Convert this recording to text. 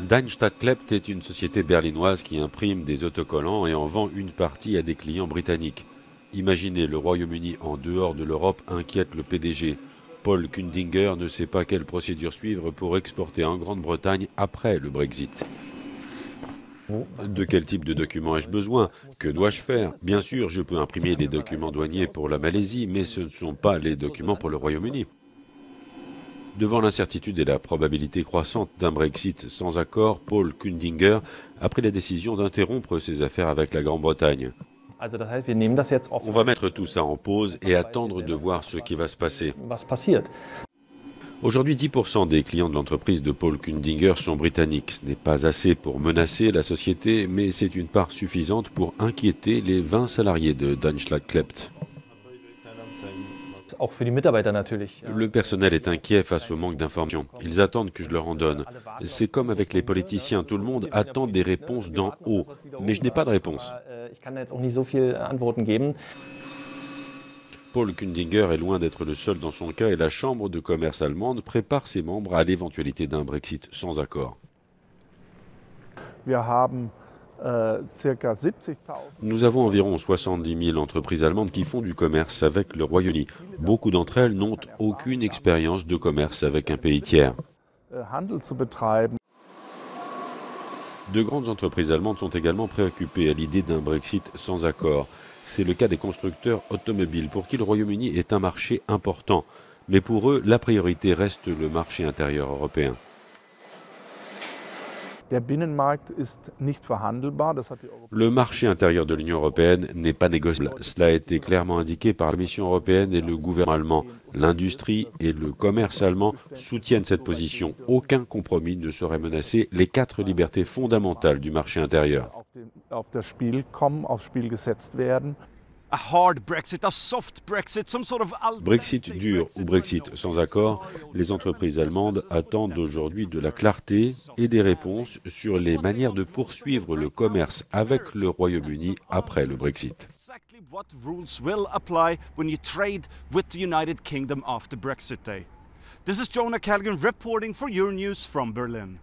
Daimler Klept est une société berlinoise qui imprime des autocollants et en vend une partie à des clients britanniques. Imaginez, le Royaume-Uni en dehors de l'Europe inquiète le PDG. Paul Kundinger ne sait pas quelle procédure suivre pour exporter en Grande-Bretagne après le Brexit. De quel type de documents ai-je besoin? Que dois-je faire? Bien sûr, je peux imprimer les documents douaniers pour la Malaisie, mais ce ne sont pas les documents pour le Royaume-Uni. Devant l'incertitude et la probabilité croissante d'un Brexit sans accord, Paul Kundinger a pris la décision d'interrompre ses affaires avec la Grande-Bretagne. On va mettre tout ça en pause et attendre de voir ce qui va se passer. Aujourd'hui, 10% des clients de l'entreprise de Paul Kundinger sont britanniques. Ce n'est pas assez pour menacer la société, mais c'est une part suffisante pour inquiéter les 20 salariés de Daimler Klept. Le personnel est inquiet face au manque d'informations. Ils attendent que je leur en donne. C'est comme avec les politiciens, tout le monde attend des réponses d'en haut, mais je n'ai pas de réponse. Paul Kundinger est loin d'être le seul dans son cas et la Chambre de commerce allemande prépare ses membres à l'éventualité d'un Brexit sans accord. Nous avons environ 70 000 entreprises allemandes qui font du commerce avec le Royaume-Uni. Beaucoup d'entre elles n'ont aucune expérience de commerce avec un pays tiers. De grandes entreprises allemandes sont également préoccupées à l'idée d'un Brexit sans accord. C'est le cas des constructeurs automobiles pour qui le Royaume-Uni est un marché important. Mais pour eux, la priorité reste le marché intérieur européen. Le marché intérieur de l'Union européenne n'est pas négociable. Cela a été clairement indiqué par la Commission européenne et le gouvernement allemand. L'industrie et le commerce allemand soutiennent cette position. Aucun compromis ne saurait menacer les 4 libertés fondamentales du marché intérieur. Brexit dur ou Brexit sans accord, les entreprises allemandes attendent aujourd'hui de la clarté et des réponses sur les manières de poursuivre le commerce avec le Royaume-Uni après le Brexit. This is Jonah Callaghan reporting for Euronews from Berlin.